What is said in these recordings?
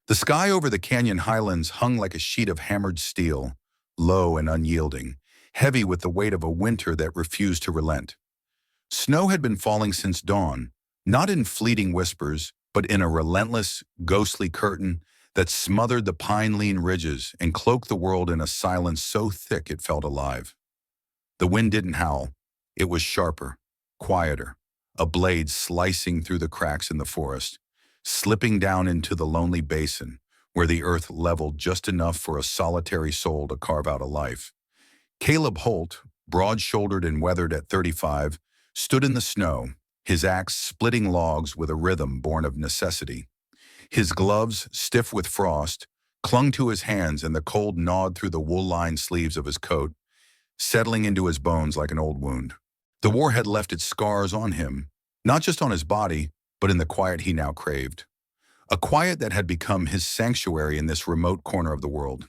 The sky over the canyon highlands hung like a sheet of hammered steel, low and unyielding, heavy with the weight of a winter that refused to relent. Snow had been falling since dawn, not in fleeting whispers, but in a relentless, ghostly curtain that smothered the pine-lean ridges and cloaked the world in a silence so thick it felt alive. The wind didn't howl. It was sharper, quieter, a blade slicing through the cracks in the forest, slipping down into the lonely basin where the earth leveled just enough for a solitary soul to carve out a life. Caleb Holt, broad-shouldered and weathered at 35, stood in the snow, his axe splitting logs with a rhythm born of necessity. His gloves, stiff with frost, clung to his hands and the cold gnawed through the wool-lined sleeves of his coat, settling into his bones like an old wound. The war had left its scars on him, not just on his body, but in the quiet he now craved. A quiet that had become his sanctuary in this remote corner of the world.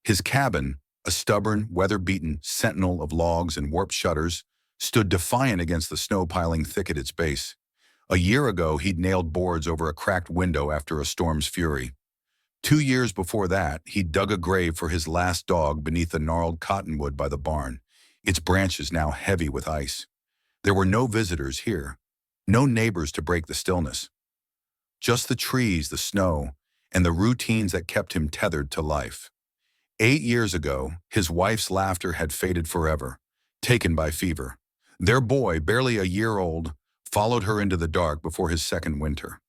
His cabin, a stubborn, weather-beaten sentinel of logs and warped shutters, stood defiant against the snow piling thick at its base. A year ago, he'd nailed boards over a cracked window after a storm's fury. 2 years before that, he'd dug a grave for his last dog beneath the gnarled cottonwood by the barn, its branches now heavy with ice. There were no visitors here, no neighbors to break the stillness. Just the trees, the snow, and the routines that kept him tethered to life. 8 years ago, his wife's laughter had faded forever, taken by fever. Their boy, barely a year old, followed her into the dark before his second winter.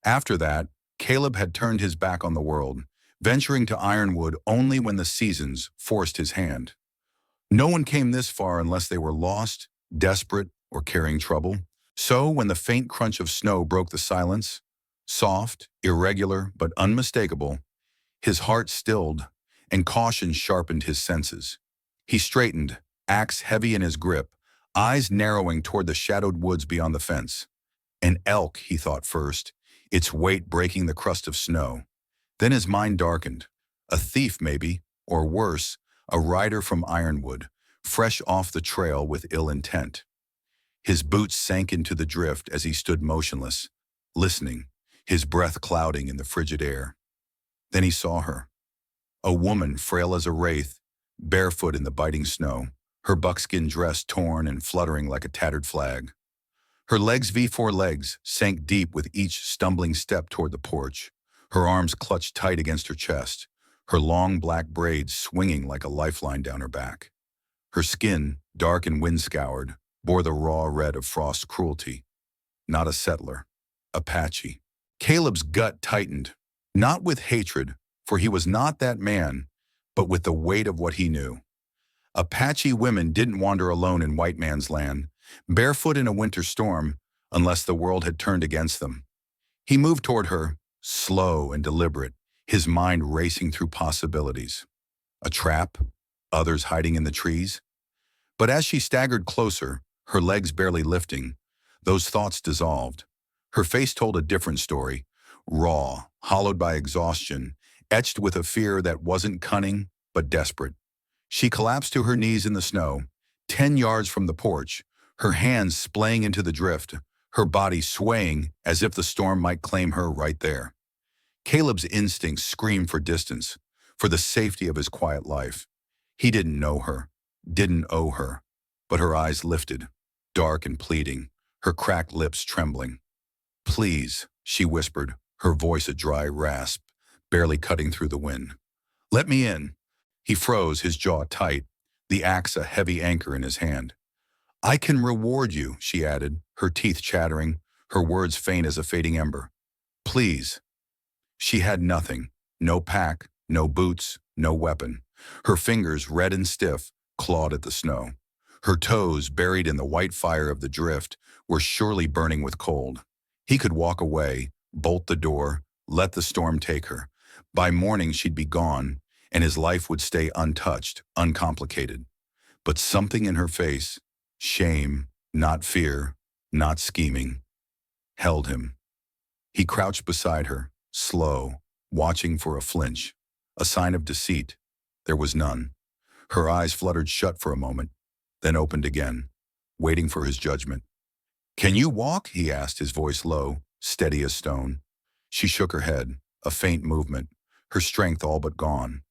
After that, Caleb had turned his back on the world, venturing to Ironwood only when the seasons forced his hand. No one came this far unless they were lost, desperate, or carrying trouble. So when the faint crunch of snow broke the silence, soft, irregular, but unmistakable, his heart stilled, and caution sharpened his senses. He straightened, axe heavy in his grip, eyes narrowing toward the shadowed woods beyond the fence. An elk, he thought first, its weight breaking the crust of snow. Then his mind darkened. A thief, maybe, or worse, a rider from Ironwood, fresh off the trail with ill intent. His boots sank into the drift as he stood motionless, listening, his breath clouding in the frigid air. Then he saw her. A woman frail as a wraith, barefoot in the biting snow, her buckskin dress torn and fluttering like a tattered flag. Her legs, V4 legs, sank deep with each stumbling step toward the porch, her arms clutched tight against her chest, her long black braids swinging like a lifeline down her back. Her skin, dark and wind-scoured, bore the raw red of frost's cruelty. Not a settler. Apache. Caleb's gut tightened, not with hatred, for he was not that man, but with the weight of what he knew. Apache women didn't wander alone in white man's land, barefoot in a winter storm, unless the world had turned against them. He moved toward her, slow and deliberate, his mind racing through possibilities. A trap? Others hiding in the trees? But as she staggered closer, her legs barely lifting, those thoughts dissolved. Her face told a different story, raw, hollowed by exhaustion, etched with a fear that wasn't cunning, but desperate. She collapsed to her knees in the snow, 10 yards from the porch, her hands splaying into the drift, her body swaying as if the storm might claim her right there. Caleb's instincts screamed for distance, for the safety of his quiet life. He didn't know her, didn't owe her, but her eyes lifted, dark and pleading, her cracked lips trembling. "Please," she whispered, her voice a dry rasp, barely cutting through the wind. "Let me in." He froze, his jaw tight, the axe a heavy anchor in his hand. "I can reward you," she added, her teeth chattering, her words faint as a fading ember. "Please." She had nothing, no pack, no boots, no weapon. Her fingers, red and stiff, clawed at the snow. Her toes, buried in the white fire of the drift, were surely burning with cold. He could walk away, bolt the door, let the storm take her. By morning she'd be gone, and his life would stay untouched, uncomplicated. But something in her face, shame, not fear, not scheming, held him. He crouched beside her, slow, watching for a flinch, a sign of deceit. There was none. Her eyes fluttered shut for a moment, then opened again, waiting for his judgment. "Can you walk?" he asked, his voice low, steady as stone. She shook her head. a faint movement, her strength all but gone.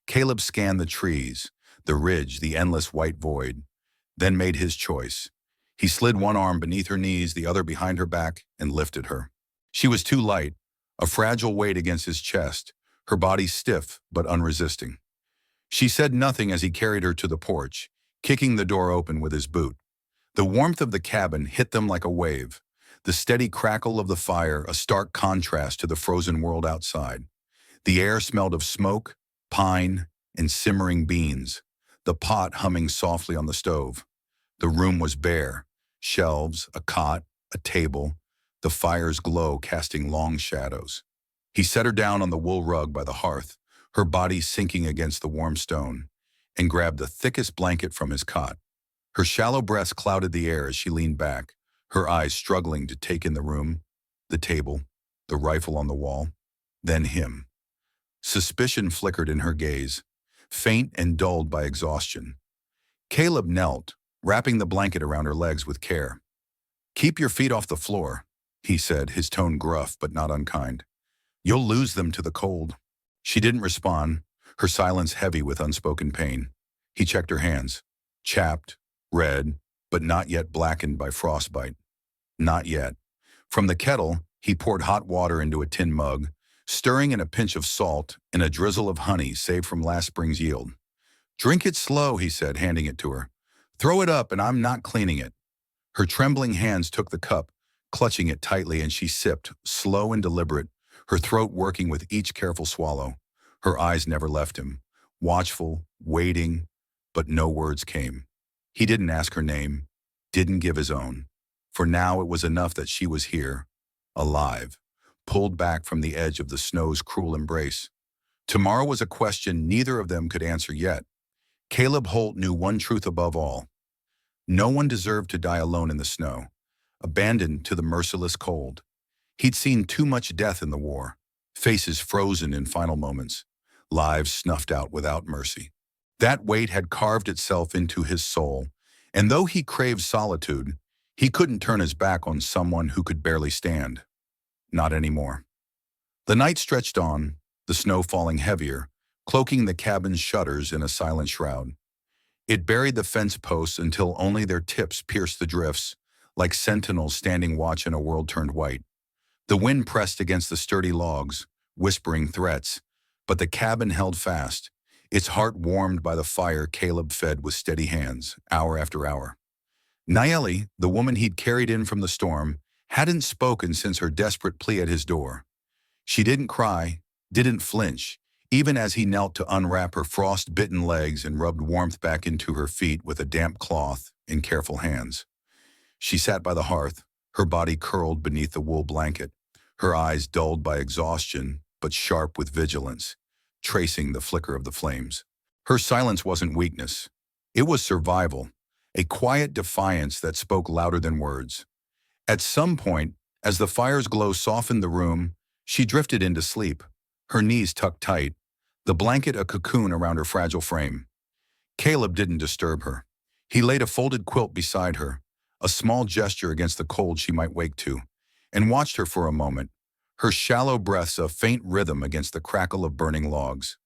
Caleb scanned the trees, the ridge, the endless white void, then made his choice. He slid one arm beneath her knees, the other behind her back, and lifted her. She was too light, a fragile weight against his chest, her body stiff but unresisting. She said nothing as he carried her to the porch, kicking the door open with his boot. The warmth of the cabin hit them like a wave, the steady crackle of the fire a stark contrast to the frozen world outside. The air smelled of smoke, pine, and simmering beans, the pot humming softly on the stove. The room was bare, shelves, a cot, a table, the fire's glow casting long shadows. He set her down on the wool rug by the hearth, her body sinking against the warm stone, and grabbed the thickest blanket from his cot. Her shallow breaths clouded the air as she leaned back, her eyes struggling to take in the room, the table, the rifle on the wall, then him. Suspicion flickered in her gaze, faint and dulled by exhaustion. Caleb knelt, wrapping the blanket around her legs with care. "Keep your feet off the floor," he said, his tone gruff but not unkind. "You'll lose them to the cold." She didn't respond, her silence heavy with unspoken pain. He checked her hands, chapped, red, but not yet blackened by frostbite. Not yet. From the kettle, he poured hot water into a tin mug, stirring in a pinch of salt and a drizzle of honey saved from last spring's yield. "Drink it slow," he said, handing it to her. "Throw it up and I'm not cleaning it." Her trembling hands took the cup, clutching it tightly, and she sipped, slow and deliberate, her throat working with each careful swallow. Her eyes never left him, watchful, waiting, but no words came. He didn't ask her name, didn't give his own. For now it was enough that she was here, alive, pulled back from the edge of the snow's cruel embrace. Tomorrow was a question neither of them could answer yet. Caleb Holt knew one truth above all. No one deserved to die alone in the snow, abandoned to the merciless cold. He'd seen too much death in the war, faces frozen in final moments, lives snuffed out without mercy. That weight had carved itself into his soul, and though he craved solitude, he couldn't turn his back on someone who could barely stand. Not anymore. The night stretched on, the snow falling heavier, cloaking the cabin's shutters in a silent shroud. It buried the fence posts until only their tips pierced the drifts, like sentinels standing watch in a world turned white. The wind pressed against the sturdy logs, whispering threats, but the cabin held fast, its heart warmed by the fire Caleb fed with steady hands, hour after hour. Nayeli, the woman he'd carried in from the storm, hadn't spoken since her desperate plea at his door. She didn't cry, didn't flinch, even as he knelt to unwrap her frost-bitten legs and rubbed warmth back into her feet with a damp cloth in careful hands. She sat by the hearth, her body curled beneath the wool blanket, her eyes dulled by exhaustion but sharp with vigilance, tracing the flicker of the flames. Her silence wasn't weakness. It was survival, a quiet defiance that spoke louder than words. At some point, as the fire's glow softened the room, she drifted into sleep, her knees tucked tight, the blanket a cocoon around her fragile frame. Caleb didn't disturb her. He laid a folded quilt beside her, a small gesture against the cold she might wake to, and watched her for a moment, her shallow breaths a faint rhythm against the crackle of burning logs.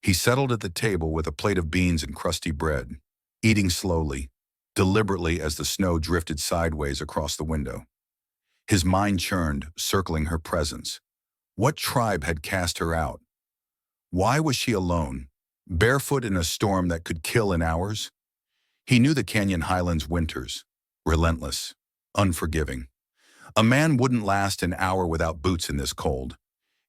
He settled at the table with a plate of beans and crusty bread, eating slowly, deliberately as the snow drifted sideways across the window. His mind churned, circling her presence. What tribe had cast her out? Why was she alone, barefoot in a storm that could kill in hours? He knew the Canyon Highlands winters, relentless, unforgiving. A man wouldn't last an hour without boots in this cold.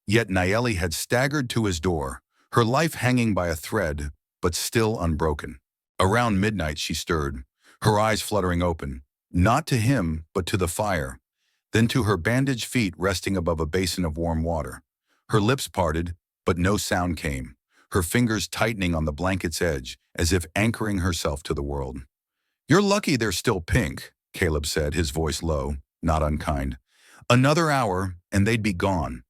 Yet Nayeli had staggered to his door, her life hanging by a thread, but still unbroken. Around midnight she stirred, her eyes fluttering open, not to him, but to the fire, then to her bandaged feet resting above a basin of warm water. Her lips parted, but no sound came, her fingers tightening on the blanket's edge, as if anchoring herself to the world. "You're lucky they're still pink," Caleb said, his voice low, not unkind. "Another hour, and they'd be gone."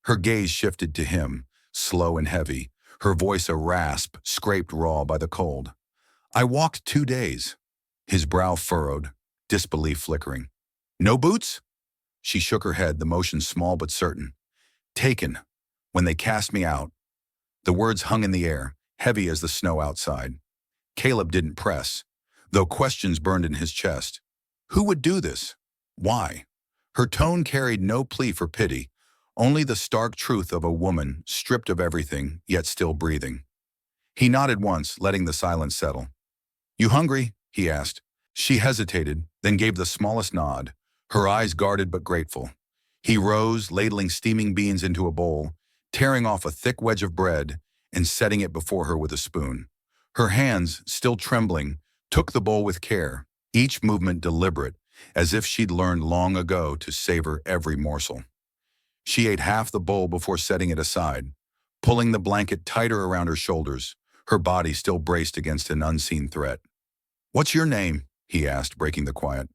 Her gaze shifted to him, slow and heavy, her voice a rasp, scraped raw by the cold. "I walked 2 days." His brow furrowed, disbelief flickering. "No boots?" She shook her head, the motion small but certain. "Taken. when they cast me out." The words hung in the air, heavy as the snow outside. Caleb didn't press, though questions burned in his chest. Who would do this? Why? Her tone carried no plea for pity, only the stark truth of a woman stripped of everything, yet still breathing. He nodded once, letting the silence settle. "You hungry?" he asked. She hesitated, then gave the smallest nod, her eyes guarded but grateful. He rose, ladling steaming beans into a bowl, tearing off a thick wedge of bread and setting it before her with a spoon. Her hands, still trembling, took the bowl with care, each movement deliberate, as if she'd learned long ago to savor every morsel. She ate half the bowl before setting it aside, pulling the blanket tighter around her shoulders, her body still braced against an unseen threat. "What's your name?" he asked, breaking the quiet.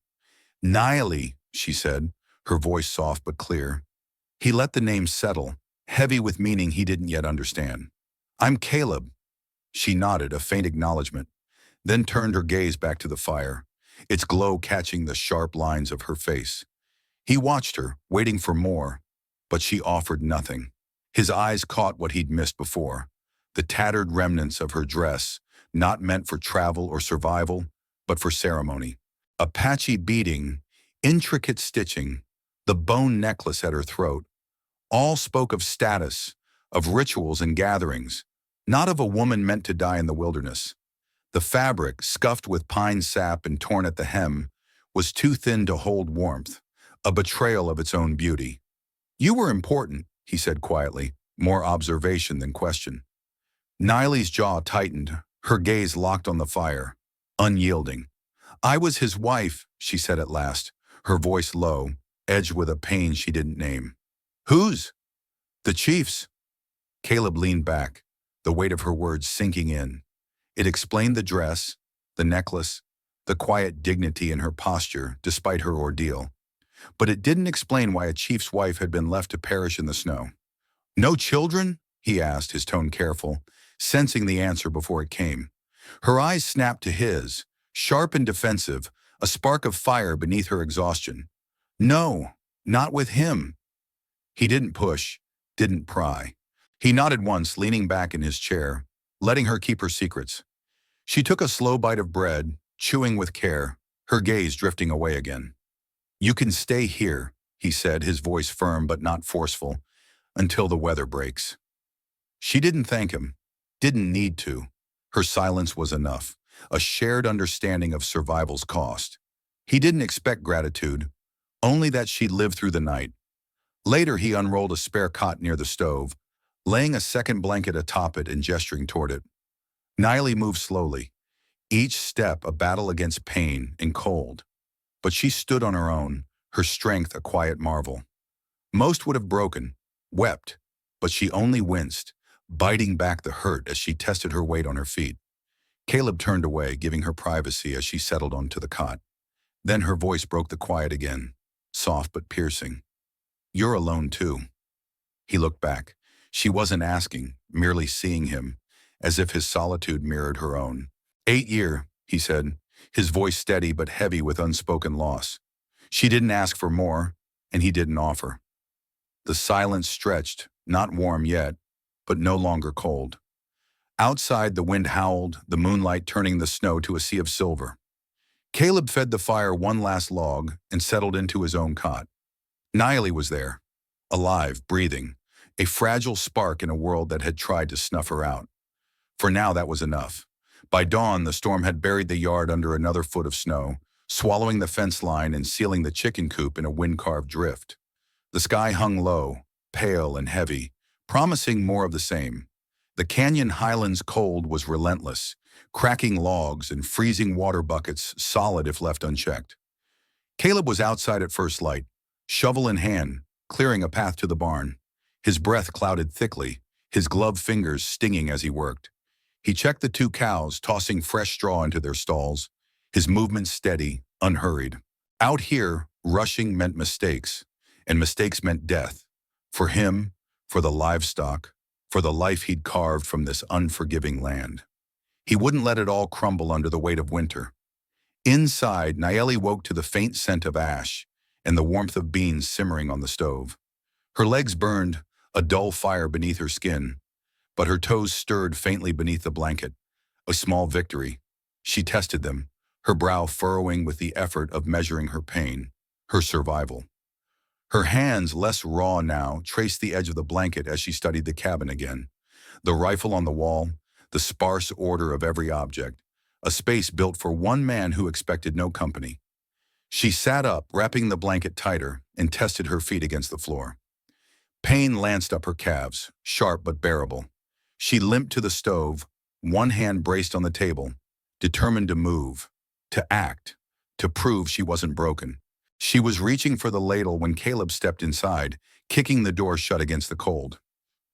"Niley," she said, her voice soft but clear. He let the name settle, heavy with meaning he didn't yet understand. "I'm Caleb." She nodded, a faint acknowledgement, then turned her gaze back to the fire, its glow catching the sharp lines of her face. He watched her, waiting for more, but she offered nothing. His eyes caught what he'd missed before, the tattered remnants of her dress, not meant for travel or survival, but for ceremony. Apache beading, intricate stitching, the bone necklace at her throat, all spoke of status, of rituals and gatherings, not of a woman meant to die in the wilderness. The fabric, scuffed with pine sap and torn at the hem, was too thin to hold warmth, a betrayal of its own beauty. "You were important," he said quietly, more observation than question. Niley's jaw tightened, her gaze locked on the fire, unyielding. "I was his wife," she said at last, her voice low, edged with a pain she didn't name. "Whose?" "The chief's." Caleb leaned back, the weight of her words sinking in. It explained the dress, the necklace, the quiet dignity in her posture despite her ordeal. But it didn't explain why a chief's wife had been left to perish in the snow. "No children?" he asked, his tone careful, sensing the answer before it came. Her eyes snapped to his, sharp and defensive, a spark of fire beneath her exhaustion. "No, not with him." He didn't push, didn't pry. He nodded once, leaning back in his chair, letting her keep her secrets. She took a slow bite of bread, chewing with care, her gaze drifting away again. "You can stay here," he said, his voice firm but not forceful, "until the weather breaks." She didn't thank him, didn't need to. Her silence was enough, a shared understanding of survival's cost. He didn't expect gratitude, only that she'd live through the night. Later, he unrolled a spare cot near the stove, laying a second blanket atop it and gesturing toward it. Niley moved slowly, each step a battle against pain and cold. But she stood on her own, her strength a quiet marvel. Most would have broken, wept, but she only winced, biting back the hurt as she tested her weight on her feet. Caleb turned away, giving her privacy as she settled onto the cot. Then her voice broke the quiet again, soft but piercing. "You're alone too." He looked back. She wasn't asking, merely seeing him, as if his solitude mirrored her own. 8 years, he said, his voice steady but heavy with unspoken loss. She didn't ask for more, and he didn't offer. The silence stretched, not warm yet, but no longer cold. Outside, the wind howled, the moonlight turning the snow to a sea of silver. Caleb fed the fire one last log and settled into his own cot. Niley was there, alive, breathing, a fragile spark in a world that had tried to snuff her out. For now, that was enough. By dawn, the storm had buried the yard under another foot of snow, swallowing the fence line and sealing the chicken coop in a wind-carved drift. The sky hung low, pale and heavy, promising more of the same. The canyon highlands' cold was relentless, cracking logs and freezing water buckets solid if left unchecked. Caleb was outside at first light, shovel in hand, clearing a path to the barn. His breath clouded thickly, his gloved fingers stinging as he worked. He checked the 2 cows, tossing fresh straw into their stalls, his movements steady, unhurried. Out here, rushing meant mistakes, and mistakes meant death. For him, for the livestock, for the life he'd carved from this unforgiving land. He wouldn't let it all crumble under the weight of winter. Inside, Nayeli woke to the faint scent of ash and the warmth of beans simmering on the stove. Her legs burned, a dull fire beneath her skin, but her toes stirred faintly beneath the blanket. A small victory. She tested them, her brow furrowing with the effort of measuring her pain, her survival. Her hands, less raw now, traced the edge of the blanket as she studied the cabin again. The rifle on the wall, the sparse order of every object, a space built for one man who expected no company. She sat up, wrapping the blanket tighter, and tested her feet against the floor. Pain lanced up her calves, sharp but bearable. She limped to the stove, one hand braced on the table, determined to move, to act, to prove she wasn't broken. She was reaching for the ladle when Caleb stepped inside, kicking the door shut against the cold.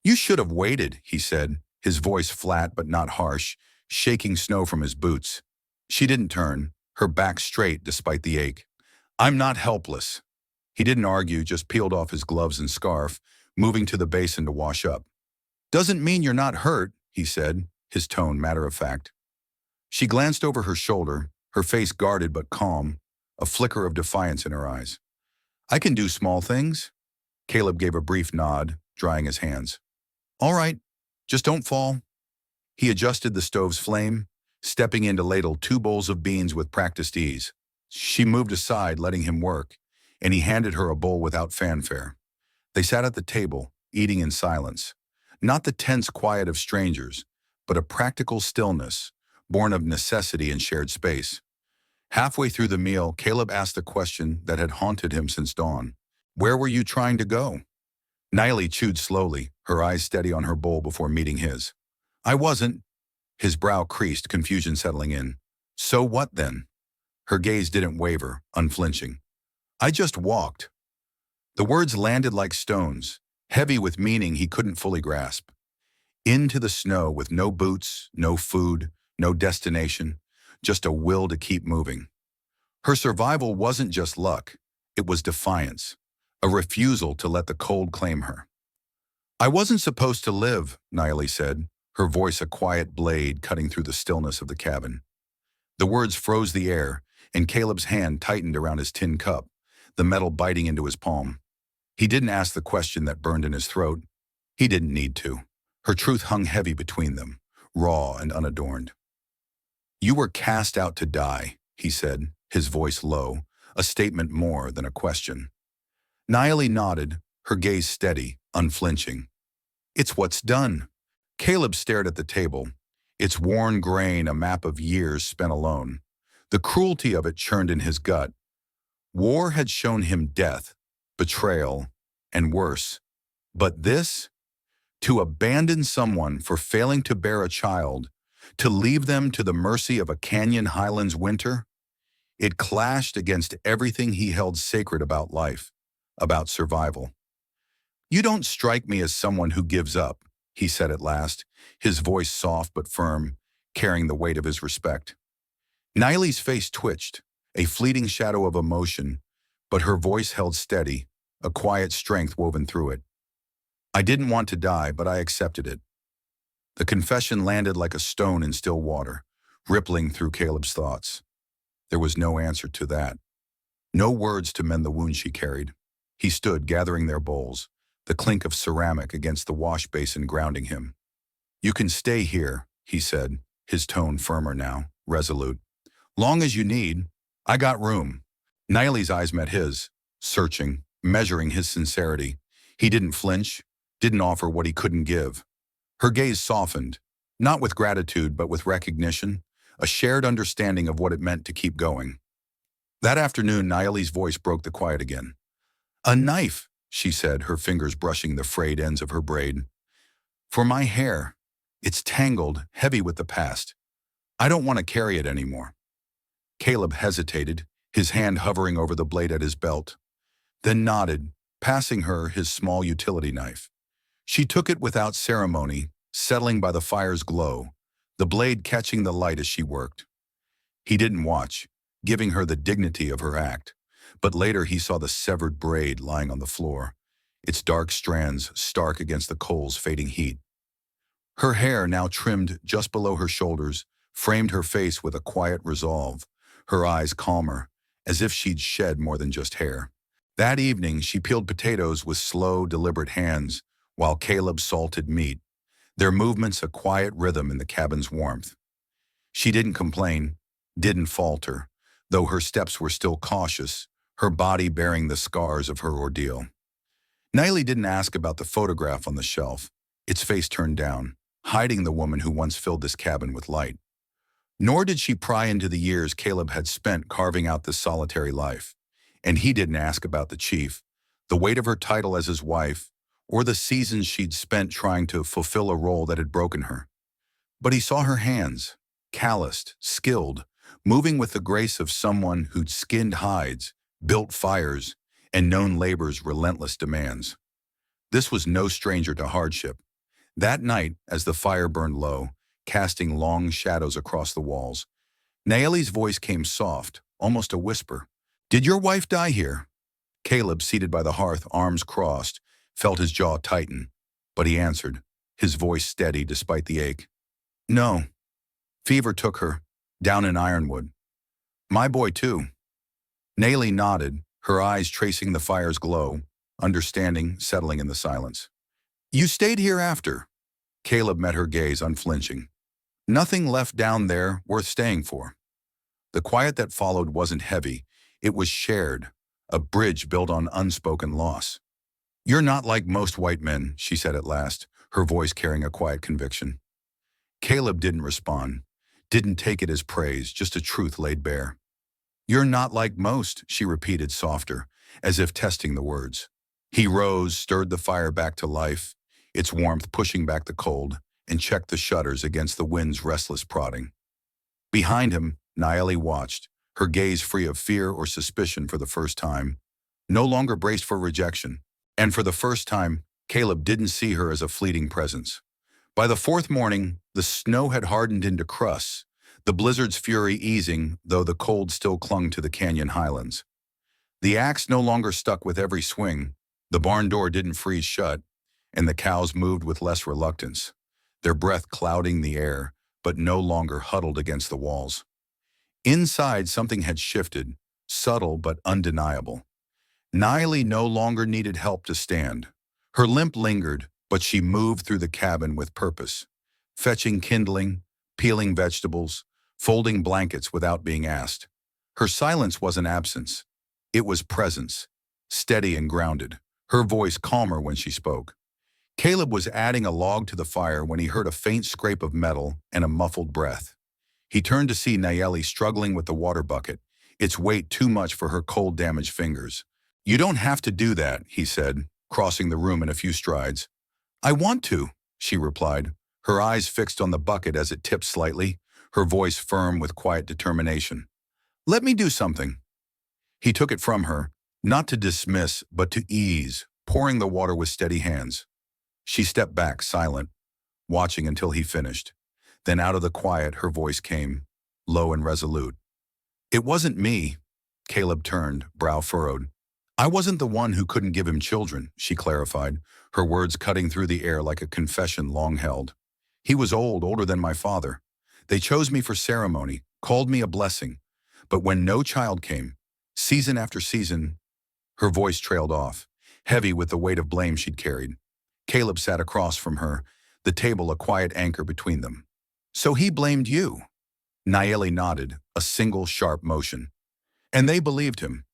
"You should have waited," he said, his voice flat but not harsh, shaking snow from his boots. She didn't turn, her back straight despite the ache. "I'm not helpless." He didn't argue, just peeled off his gloves and scarf, moving to the basin to wash up. "Doesn't mean you're not hurt," he said, his tone matter-of-fact. She glanced over her shoulder, her face guarded but calm, a flicker of defiance in her eyes. "I can do small things." Caleb gave a brief nod, drying his hands. "All right, just don't fall." He adjusted the stove's flame, stepping in to ladle 2 bowls of beans with practiced ease. She moved aside, letting him work, and he handed her a bowl without fanfare. They sat at the table, eating in silence. Not the tense quiet of strangers, but a practical stillness, born of necessity and shared space. Halfway through the meal, Caleb asked the question that had haunted him since dawn. "Where were you trying to go?" Niley chewed slowly, her eyes steady on her bowl before meeting his. "I wasn't." His brow creased, confusion settling in. "So what then?" Her gaze didn't waver, unflinching. "I just walked." The words landed like stones, heavy with meaning he couldn't fully grasp. Into the snow with no boots, no food, no destination, just a will to keep moving. Her survival wasn't just luck, it was defiance, a refusal to let the cold claim her. "I wasn't supposed to live," Niley said, her voice a quiet blade cutting through the stillness of the cabin. The words froze the air, and Caleb's hand tightened around his tin cup, the metal biting into his palm. He didn't ask the question that burned in his throat. He didn't need to. Her truth hung heavy between them, raw and unadorned. "You were cast out to die," he said, his voice low, a statement more than a question. Niley nodded, her gaze steady, unflinching. "It's what's done." Caleb stared at the table, its worn grain a map of years spent alone. The cruelty of it churned in his gut. War had shown him death, betrayal, and worse. But this? To abandon someone for failing to bear a child, to leave them to the mercy of a canyon highlands winter? It clashed against everything he held sacred about life, about survival. "You don't strike me as someone who gives up," he said at last, his voice soft but firm, carrying the weight of his respect. Niley's face twitched, a fleeting shadow of emotion, but her voice held steady, a quiet strength woven through it. "I didn't want to die, but I accepted it." The confession landed like a stone in still water, rippling through Caleb's thoughts. There was no answer to that. No words to mend the wound she carried. He stood, gathering their bowls, the clink of ceramic against the wash basin grounding him. "You can stay here," he said, his tone firmer now, resolute. "Long as you need. I got room." Niley's eyes met his, searching, measuring his sincerity. He didn't flinch, didn't offer what he couldn't give. Her gaze softened, not with gratitude but with recognition, a shared understanding of what it meant to keep going. That afternoon, Niley's voice broke the quiet again. "A knife," she said, her fingers brushing the frayed ends of her braid. "For my hair. It's tangled, heavy with the past. I don't want to carry it anymore." Caleb hesitated, his hand hovering over the blade at his belt, then nodded, passing her his small utility knife. She took it without ceremony, settling by the fire's glow, the blade catching the light as she worked. He didn't watch, giving her the dignity of her act, but later he saw the severed braid lying on the floor, its dark strands stark against the coal's fading heat. Her hair, now trimmed just below her shoulders, framed her face with a quiet resolve, her eyes calmer, as if she'd shed more than just hair. That evening, she peeled potatoes with slow, deliberate hands, while Caleb salted meat, their movements a quiet rhythm in the cabin's warmth. She didn't complain, didn't falter, though her steps were still cautious, her body bearing the scars of her ordeal. Niley didn't ask about the photograph on the shelf, its face turned down, hiding the woman who once filled this cabin with light. Nor did she pry into the years Caleb had spent carving out this solitary life. And he didn't ask about the chief, the weight of her title as his wife, or the seasons she'd spent trying to fulfill a role that had broken her. But he saw her hands, calloused, skilled, moving with the grace of someone who'd skinned hides, built fires, and known labor's relentless demands. This was no stranger to hardship. That night, as the fire burned low, casting long shadows across the walls, Naeli's voice came soft, almost a whisper. "Did your wife die here?" Caleb, seated by the hearth, arms crossed, felt his jaw tighten, but he answered, his voice steady despite the ache. "No. Fever took her, down in Ironwood. My boy, too." Naeli nodded, her eyes tracing the fire's glow, understanding settling in the silence. "You stayed here after?" Caleb met her gaze unflinching. "Nothing left down there worth staying for." The quiet that followed wasn't heavy, it was shared, a bridge built on unspoken loss. "You're not like most white men," she said at last, her voice carrying a quiet conviction. Caleb didn't respond, didn't take it as praise, just a truth laid bare. "You're not like most," she repeated softer, as if testing the words. He rose, stirred the fire back to life, its warmth pushing back the cold, and checked the shutters against the wind's restless prodding. Behind him, Naeli watched, her gaze free of fear or suspicion for the first time, no longer braced for rejection. And for the first time, Caleb didn't see her as a fleeting presence. By the fourth morning, the snow had hardened into crusts, the blizzard's fury easing, though the cold still clung to the canyon highlands. The axe no longer stuck with every swing, the barn door didn't freeze shut, and the cows moved with less reluctance, their breath clouding the air, but no longer huddled against the walls. Inside, something had shifted, subtle but undeniable. Naeli no longer needed help to stand. Her limp lingered, but she moved through the cabin with purpose, fetching kindling, peeling vegetables, folding blankets without being asked. Her silence wasn't absence. It was presence, steady and grounded, her voice calmer when she spoke. Caleb was adding a log to the fire when he heard a faint scrape of metal and a muffled breath. He turned to see Naeli struggling with the water bucket, its weight too much for her cold, damaged fingers. "You don't have to do that," he said, crossing the room in a few strides. "I want to," she replied, her eyes fixed on the bucket as it tipped slightly, her voice firm with quiet determination. "Let me do something." He took it from her, not to dismiss, but to ease, pouring the water with steady hands. She stepped back, silent, watching until he finished. Then out of the quiet, her voice came, low and resolute. "It wasn't me." Caleb turned, brow furrowed. "I wasn't the one who couldn't give him children," she clarified, her words cutting through the air like a confession long held. "He was old, older than my father. They chose me for ceremony, called me a blessing. But when no child came, season after season," her voice trailed off, heavy with the weight of blame she'd carried. Caleb sat across from her, the table a quiet anchor between them. "So he blamed you?" Naeli nodded, a single sharp motion. "And they believed him."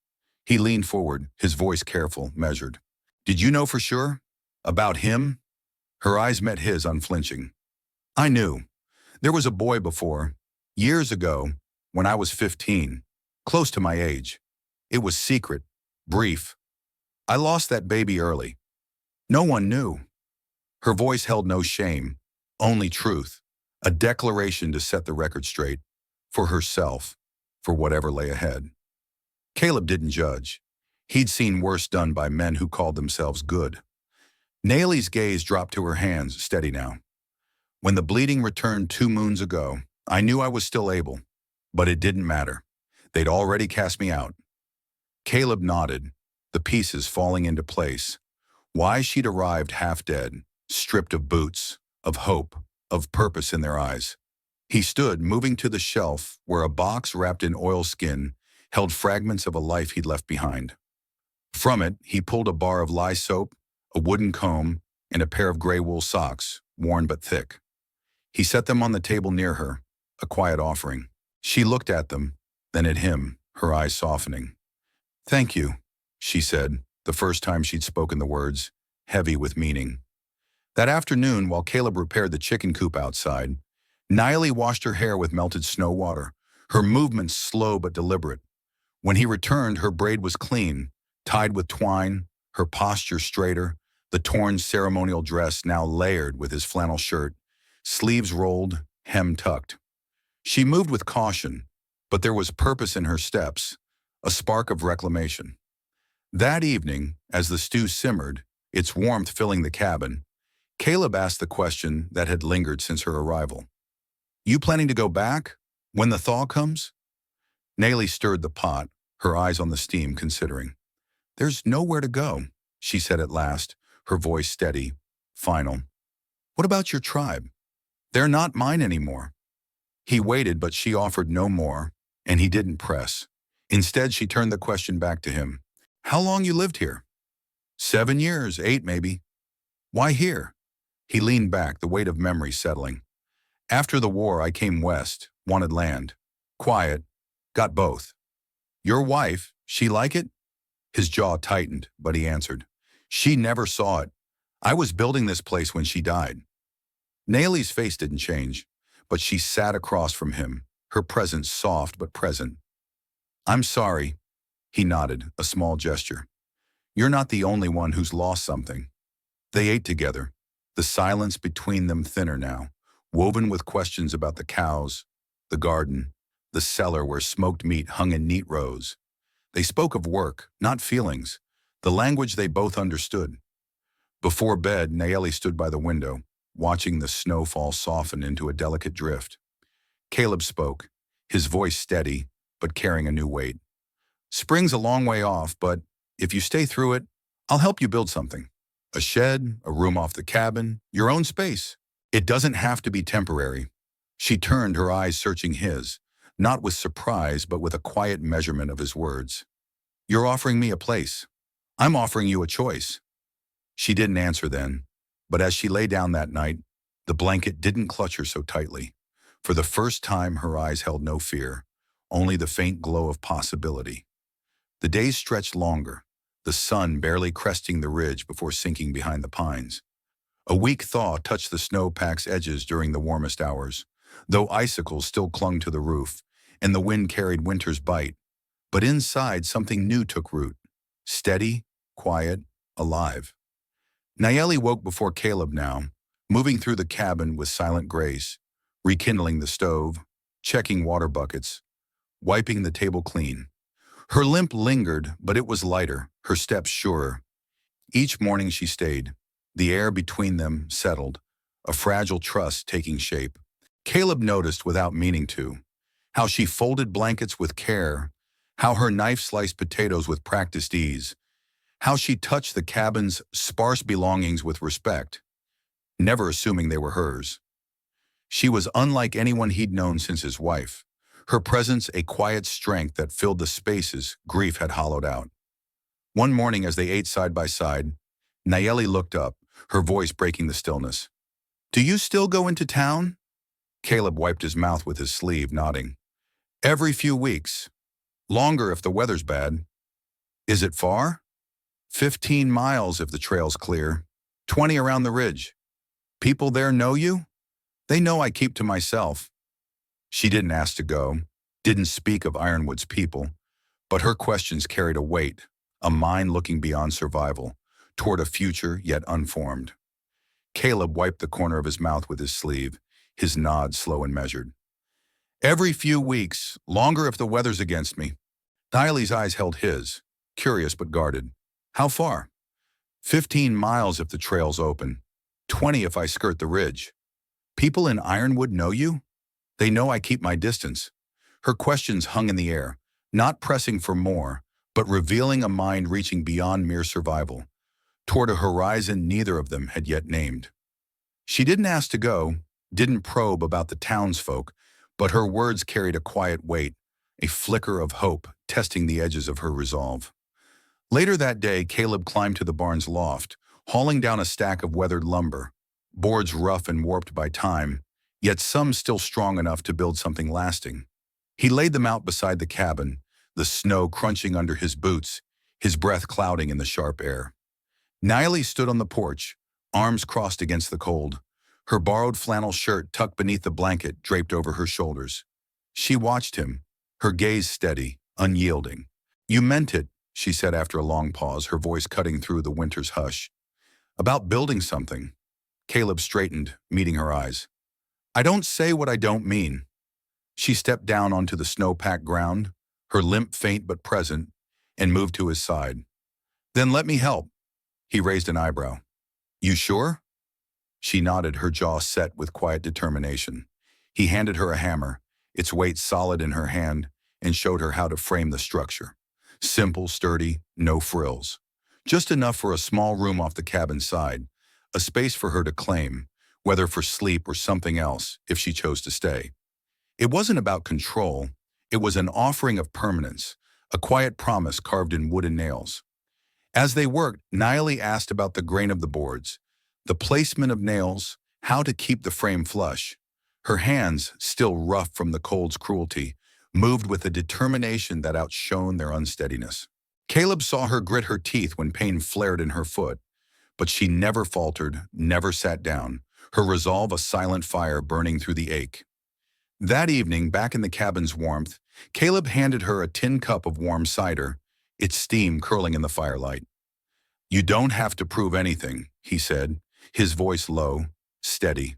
He leaned forward, his voice careful, measured. "Did you know for sure? About him?" Her eyes met his, unflinching. "I knew. There was a boy before, years ago, when I was 15, close to my age. It was secret, brief. I lost that baby early. No one knew." Her voice held no shame, only truth, a declaration to set the record straight, for herself, for whatever lay ahead. Caleb didn't judge. He'd seen worse done by men who called themselves good. Naeli's gaze dropped to her hands, steady now. "When the bleeding returned 2 moons ago, I knew I was still able, but it didn't matter. They'd already cast me out." Caleb nodded, the pieces falling into place. Why she'd arrived half dead, stripped of boots, of hope, of purpose in their eyes. He stood, moving to the shelf where a box wrapped in oilskin held fragments of a life he'd left behind. From it, he pulled a bar of lye soap, a wooden comb, and a pair of gray wool socks, worn but thick. He set them on the table near her, a quiet offering. She looked at them, then at him, her eyes softening. "Thank you," she said, the first time she'd spoken the words, heavy with meaning. That afternoon, while Caleb repaired the chicken coop outside, Niley washed her hair with melted snow water, her movements slow but deliberate. When he returned, her braid was clean, tied with twine, her posture straighter, the torn ceremonial dress now layered with his flannel shirt, sleeves rolled, hem tucked. She moved with caution, but there was purpose in her steps, a spark of reclamation. That evening, as the stew simmered, its warmth filling the cabin, Caleb asked the question that had lingered since her arrival. "You planning to go back? When the thaw comes?" Naley stirred the pot, her eyes on the steam, considering. "There's nowhere to go," she said at last, her voice steady, final. "What about your tribe? They're not mine anymore." He waited, but she offered no more, and he didn't press. Instead, she turned the question back to him. "How long you lived here?" 7 years, 8 maybe." "Why here?" He leaned back, the weight of memory settling. "After the war, I came west, wanted land. Quiet, got both." "Your wife, she like it?" His jaw tightened, but he answered. "She never saw it. I was building this place when she died." Naley's face didn't change, but she sat across from him, her presence soft but present. "I'm sorry." He nodded, a small gesture. "You're not the only one who's lost something." They ate together, the silence between them thinner now, woven with questions about the cows, the garden, the cellar where smoked meat hung in neat rows. They spoke of work, not feelings, the language they both understood. Before bed, Nayeli stood by the window, watching the snowfall soften into a delicate drift. Caleb spoke, his voice steady, but carrying a new weight. "Spring's a long way off, but if you stay through it, I'll help you build something. A shed, a room off the cabin, your own space. It doesn't have to be temporary." She turned, her eyes searching his, not with surprise, but with a quiet measurement of his words. "You're offering me a place. I'm offering you a choice." She didn't answer then, but as she lay down that night, the blanket didn't clutch her so tightly. For the first time, her eyes held no fear, only the faint glow of possibility. The days stretched longer, the sun barely cresting the ridge before sinking behind the pines. A weak thaw touched the snowpack's edges during the warmest hours, though icicles still clung to the roof, and the wind carried winter's bite. But inside, something new took root, steady, quiet, alive. Nayeli woke before Caleb now, moving through the cabin with silent grace, rekindling the stove, checking water buckets, wiping the table clean. Her limp lingered, but it was lighter, her steps surer. Each morning she stayed, the air between them settled, a fragile trust taking shape. Caleb noticed without meaning to, how she folded blankets with care, how her knife sliced potatoes with practiced ease, how she touched the cabin's sparse belongings with respect, never assuming they were hers. She was unlike anyone he'd known since his wife, her presence a quiet strength that filled the spaces grief had hollowed out. One morning as they ate side by side, Nayeli looked up, her voice breaking the stillness. "Do you still go into town?" Caleb wiped his mouth with his sleeve, nodding. "Every few weeks. Longer if the weather's bad." "Is it far?" 15 miles if the trail's clear. 20 around the ridge. "People there know you?" "They know I keep to myself." She didn't ask to go, didn't speak of Ironwood's people, but her questions carried a weight, a mind looking beyond survival, toward a future yet unformed. Caleb wiped the corner of his mouth with his sleeve, his nod slow and measured. "Every few weeks, longer if the weather's against me." Niley's eyes held his, curious but guarded. "How far?" 15 miles if the trail's open. 20 if I skirt the ridge." "People in Ironwood know you?" "They know I keep my distance." Her questions hung in the air, not pressing for more, but revealing a mind reaching beyond mere survival, toward a horizon neither of them had yet named. She didn't ask to go, didn't probe about the townsfolk, but her words carried a quiet weight, a flicker of hope testing the edges of her resolve. Later that day, Caleb climbed to the barn's loft, hauling down a stack of weathered lumber, boards rough and warped by time, yet some still strong enough to build something lasting. He laid them out beside the cabin, the snow crunching under his boots, his breath clouding in the sharp air. Niley stood on the porch, arms crossed against the cold, her borrowed flannel shirt tucked beneath the blanket draped over her shoulders. She watched him, her gaze steady, unyielding. "You meant it," she said after a long pause, her voice cutting through the winter's hush. "About building something." Caleb straightened, meeting her eyes. "I don't say what I don't mean." She stepped down onto the snow-packed ground, her limp faint but present, and moved to his side. "Then let me help." He raised an eyebrow. "You sure?" She nodded, her jaw set with quiet determination. He handed her a hammer, its weight solid in her hand, and showed her how to frame the structure. Simple, sturdy, no frills. Just enough for a small room off the cabin side, a space for her to claim, whether for sleep or something else, if she chose to stay. It wasn't about control, it was an offering of permanence, a quiet promise carved in wooden nails. As they worked, Niley asked about the grain of the boards, the placement of nails, how to keep the frame flush. Her hands, still rough from the cold's cruelty, moved with a determination that outshone their unsteadiness. Caleb saw her grit her teeth when pain flared in her foot, but she never faltered, never sat down, her resolve a silent fire burning through the ache. That evening, back in the cabin's warmth, Caleb handed her a tin cup of warm cider, its steam curling in the firelight. "You don't have to prove anything," he said, his voice low, steady.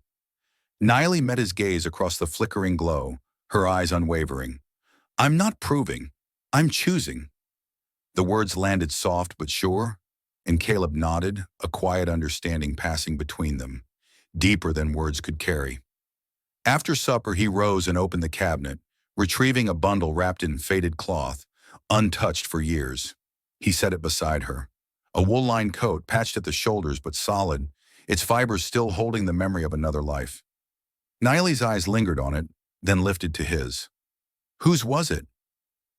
Niley met his gaze across the flickering glow, her eyes unwavering. "I'm not proving. I'm choosing." The words landed soft but sure, and Caleb nodded, a quiet understanding passing between them, deeper than words could carry. After supper, he rose and opened the cabinet, retrieving a bundle wrapped in faded cloth, untouched for years. He set it beside her. A wool-lined coat, patched at the shoulders but solid, its fibers still holding the memory of another life. Niley's eyes lingered on it, then lifted to his. "Whose was it?"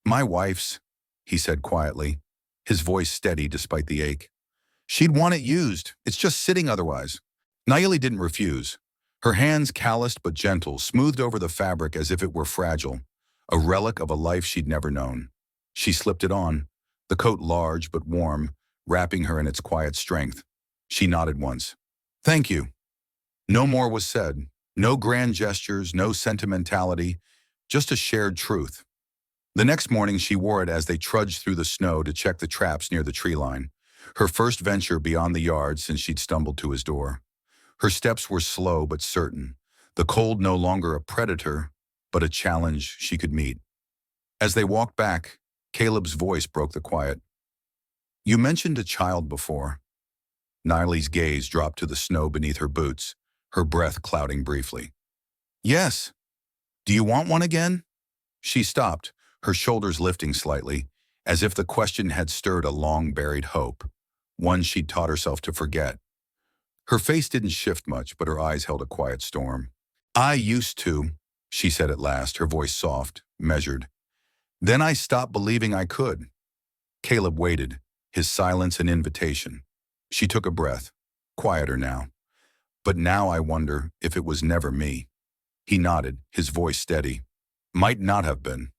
"My wife's," he said quietly, his voice steady despite the ache. "She'd want it used. It's just sitting otherwise." Niley didn't refuse. Her hands, calloused but gentle, smoothed over the fabric as if it were fragile, a relic of a life she'd never known. She slipped it on, the coat large but warm, wrapping her in its quiet strength. She nodded once. "Thank you." No more was said. No grand gestures, no sentimentality, just a shared truth. The next morning she wore it as they trudged through the snow to check the traps near the tree line, her first venture beyond the yard since she'd stumbled to his door. Her steps were slow but certain, the cold no longer a predator, but a challenge she could meet. As they walked back, Caleb's voice broke the quiet. "You mentioned a child before." Niley's gaze dropped to the snow beneath her boots, her breath clouding briefly. "Yes. Do you want one again?" She stopped, her shoulders lifting slightly, as if the question had stirred a long-buried hope, one she'd taught herself to forget. Her face didn't shift much, but her eyes held a quiet storm. "I used to," she said at last, her voice soft, measured. "Then I stopped believing I could." Caleb waited, his silence an invitation. She took a breath, quieter now. "But now I wonder if it was never me." He nodded, his voice steady. "Might not have been."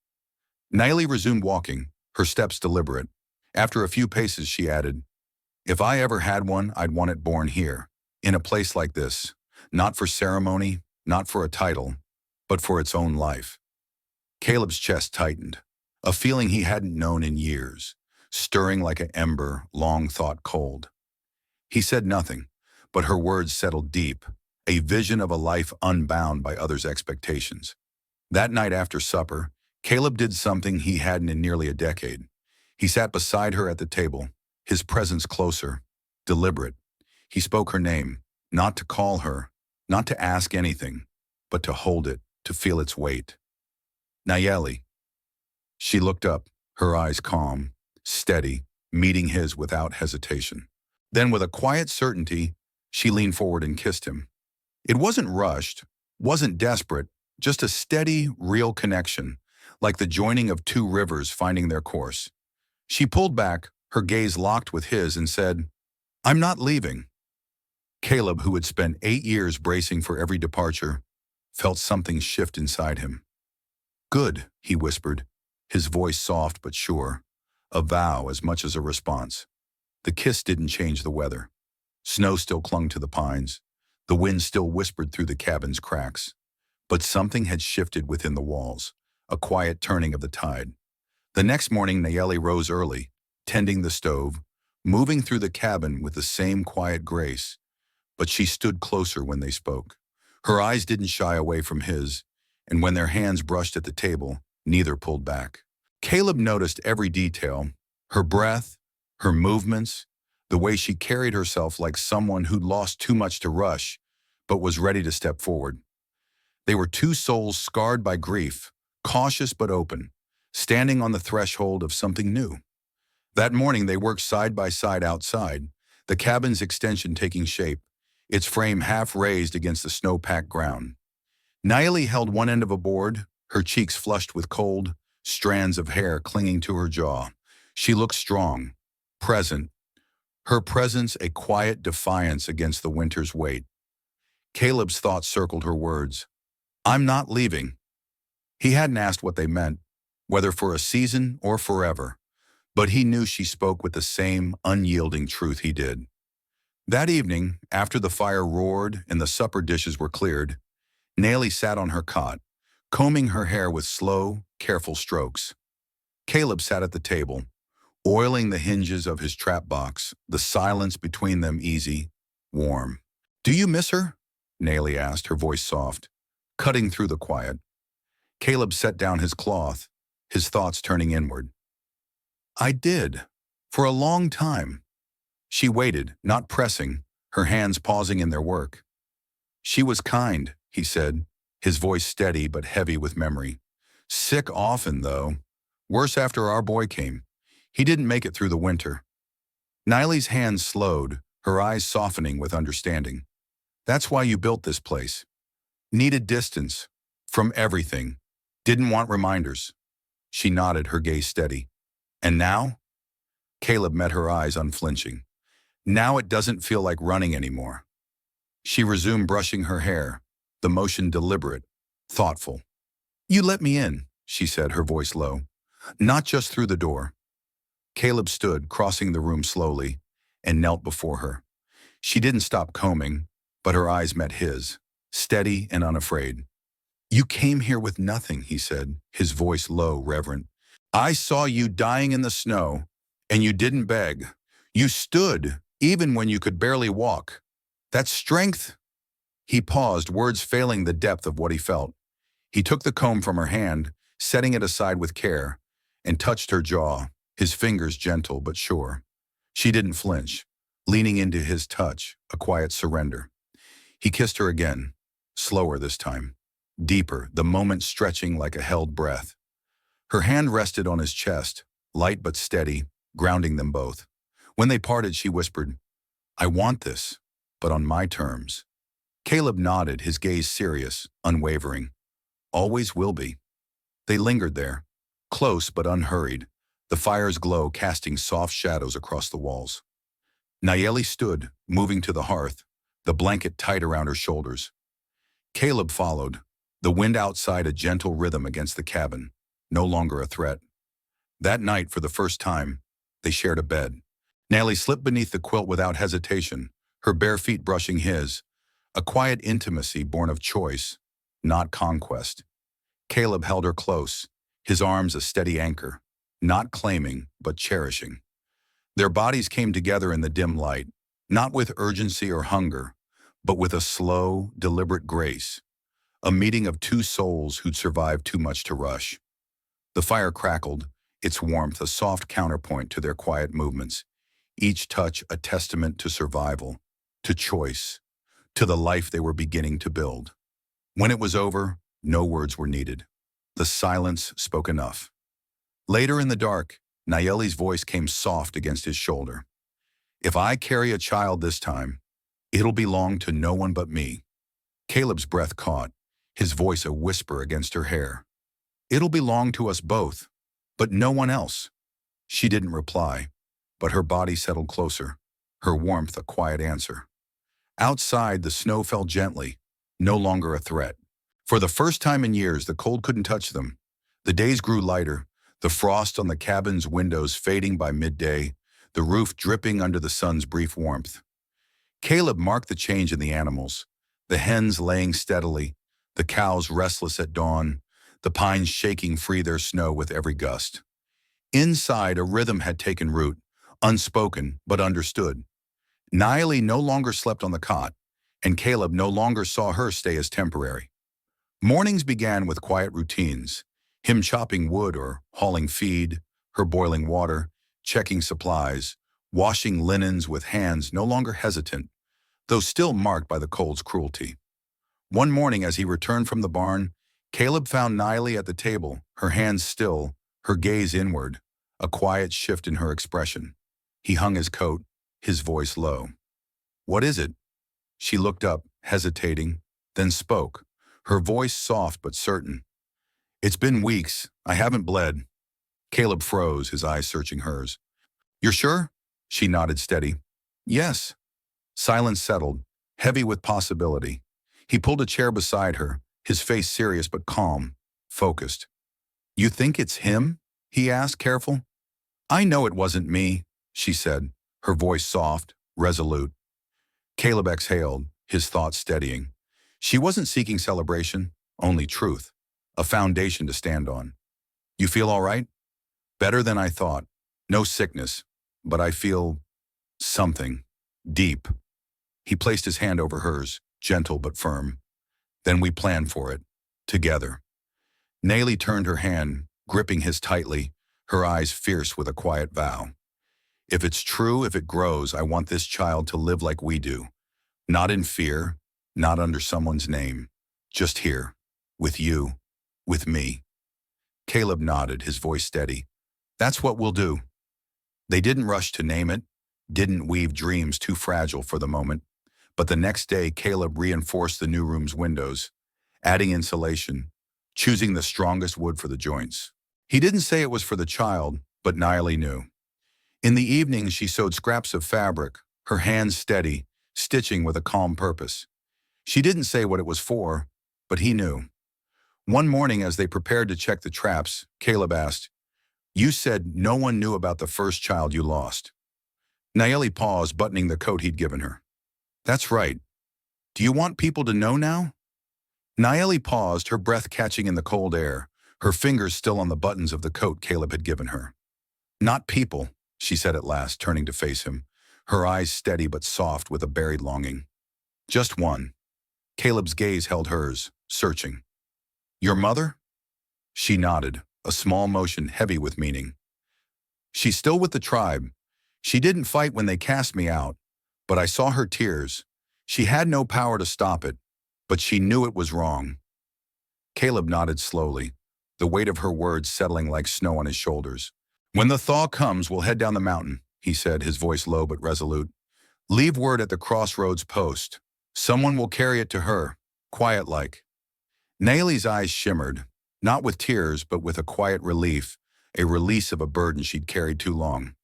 Niley resumed walking, her steps deliberate. After a few paces, she added, "If I ever had one, I'd want it born here, in a place like this, not for ceremony, not for a title, but for its own life." Caleb's chest tightened, a feeling he hadn't known in years, stirring like an ember long thought cold. He said nothing, but her words settled deep, a vision of a life unbound by others' expectations. That night after supper, Caleb did something he hadn't in nearly a decade. He sat beside her at the table, his presence closer, deliberate. He spoke her name, not to call her, not to ask anything, but to hold it, to feel its weight. "Nayeli." She looked up, her eyes calm, steady, meeting his without hesitation. Then with a quiet certainty, she leaned forward and kissed him. It wasn't rushed, wasn't desperate, just a steady, real connection, like the joining of two rivers finding their course. She pulled back, her gaze locked with his, and said, I'm not leaving. Caleb, who had spent 8 years bracing for every departure, felt something shift inside him. Good, he whispered, his voice soft but sure, a vow as much as a response. The kiss didn't change the weather. Snow still clung to the pines. The wind still whispered through the cabin's cracks. But something had shifted within the walls, a quiet turning of the tide. The next morning, Nayeli rose early, tending the stove, moving through the cabin with the same quiet grace. But she stood closer when they spoke. Her eyes didn't shy away from his, and when their hands brushed at the table, neither pulled back. Caleb noticed every detail, her breath, her movements, the way she carried herself like someone who'd lost too much to rush, but was ready to step forward. They were two souls scarred by grief, cautious but open, standing on the threshold of something new. That morning they worked side by side outside, the cabin's extension taking shape, its frame half raised against the snow-packed ground. Nayeli held one end of a board, her cheeks flushed with cold, strands of hair clinging to her jaw. She looked strong, present, her presence a quiet defiance against the winter's weight. Caleb's thoughts circled her words. I'm not leaving. He hadn't asked what they meant, whether for a season or forever, but he knew she spoke with the same unyielding truth he did. That evening, after the fire roared and the supper dishes were cleared, Nayeli sat on her cot, combing her hair with slow, careful strokes. Caleb sat at the table, oiling the hinges of his trap box, the silence between them easy, warm. Do you miss her? Nayeli asked, her voice soft, cutting through the quiet. Caleb set down his cloth, his thoughts turning inward. I did, for a long time. She waited, not pressing, her hands pausing in their work. She was kind, he said, his voice steady but heavy with memory. Sick often, though. Worse after our boy came. He didn't make it through the winter. Nayeli's hands slowed, her eyes softening with understanding. That's why you built this place. Needed distance. From everything. Didn't want reminders. She nodded, her gaze steady. And now? Caleb met her eyes unflinching. Now it doesn't feel like running anymore. She resumed brushing her hair, the motion deliberate, thoughtful. You let me in, she said, her voice low. Not just through the door. Caleb stood, crossing the room slowly, and knelt before her. She didn't stop combing, but her eyes met his, steady and unafraid. You came here with nothing, he said, his voice low, reverent. I saw you dying in the snow, and you didn't beg. You stood, even when you could barely walk. That strength? He paused, words failing the depth of what he felt. He took the comb from her hand, setting it aside with care, and touched her jaw, his fingers gentle but sure. She didn't flinch, leaning into his touch, a quiet surrender. He kissed her again, slower this time, deeper, the moment stretching like a held breath. Her hand rested on his chest, light but steady, grounding them both. When they parted, she whispered, I want this, but on my terms. Caleb nodded, his gaze serious, unwavering. Always will be. They lingered there, close but unhurried, the fire's glow casting soft shadows across the walls. Nayeli stood, moving to the hearth, the blanket tight around her shoulders. Caleb followed, the wind outside a gentle rhythm against the cabin, no longer a threat. That night, for the first time, they shared a bed. Nayeli slipped beneath the quilt without hesitation, her bare feet brushing his, a quiet intimacy born of choice, not conquest. Caleb held her close, his arms a steady anchor, not claiming, but cherishing. Their bodies came together in the dim light, not with urgency or hunger, but with a slow, deliberate grace, a meeting of two souls who'd survived too much to rush. The fire crackled, its warmth a soft counterpoint to their quiet movements, each touch a testament to survival, to choice, to the life they were beginning to build. When it was over, no words were needed. The silence spoke enough. Later in the dark, Nayeli's voice came soft against his shoulder. If I carry a child this time, it'll belong to no one but me. Caleb's breath caught, his voice a whisper against her hair. It'll belong to us both, but no one else. She didn't reply, but her body settled closer. her warmth a quiet answer. Outside, the snow fell gently, no longer a threat. For the first time in years, the cold couldn't touch them. The days grew lighter, the frost on the cabin's windows fading by midday, the roof dripping under the sun's brief warmth. Caleb marked the change in the animals, the hens laying steadily, the cows restless at dawn, the pines shaking free their snow with every gust. Inside, a rhythm had taken root, unspoken but understood. Naili no longer slept on the cot, and Caleb no longer saw her stay as temporary. Mornings began with quiet routines, him chopping wood or hauling feed, her boiling water, checking supplies, washing linens with hands no longer hesitant, though still marked by the cold's cruelty. One morning as he returned from the barn, Caleb found Naili at the table, her hands still, her gaze inward, a quiet shift in her expression. He hung his coat, his voice low. "What is it?" She looked up, hesitating, then spoke, her voice soft but certain. "It's been weeks. I haven't bled." Caleb froze, his eyes searching hers. "You're sure?" She nodded steady. "Yes." Silence settled, heavy with possibility. He pulled a chair beside her, his face serious but calm, focused. "You think it's him?" he asked, careful. "I know it wasn't me," she said, her voice soft, resolute. Caleb exhaled, his thoughts steadying. She wasn't seeking celebration, only truth, a foundation to stand on. "You feel all right?" "Better than I thought. No sickness, but I feel something, deep." He placed his hand over hers, gentle but firm. "Then we plan for it, together." Naili turned her hand, gripping his tightly, her eyes fierce with a quiet vow. "If it's true, if it grows, I want this child to live like we do. Not in fear, not under someone's name. Just here, with you, with me." Caleb nodded, his voice steady. "That's what we'll do." They didn't rush to name it, didn't weave dreams too fragile for the moment. But the next day, Caleb reinforced the new room's windows, adding insulation, choosing the strongest wood for the joints. He didn't say it was for the child, but Naili knew. In the evening, she sewed scraps of fabric, her hands steady, stitching with a calm purpose. She didn't say what it was for, but he knew. One morning, as they prepared to check the traps, Caleb asked, "You said no one knew about the first child you lost." Naili paused, buttoning the coat he'd given her. "That's right. Do you want people to know now?" Naili paused, her breath catching in the cold air, her fingers still on the buttons of the coat Caleb had given her. "Not people," she said at last, turning to face him, her eyes steady but soft with a buried longing. "Just one." Caleb's gaze held hers, searching. "Your mother?" She nodded, a small motion heavy with meaning. "She's still with the tribe. She didn't fight when they cast me out, but I saw her tears. She had no power to stop it, but she knew it was wrong." Caleb nodded slowly, the weight of her words settling like snow on his shoulders. "When the thaw comes, we'll head down the mountain," he said, his voice low but resolute. "Leave word at the crossroads post. Someone will carry it to her, quiet-like." Naili's eyes shimmered, not with tears, but with a quiet relief, a release of a burden she'd carried too long.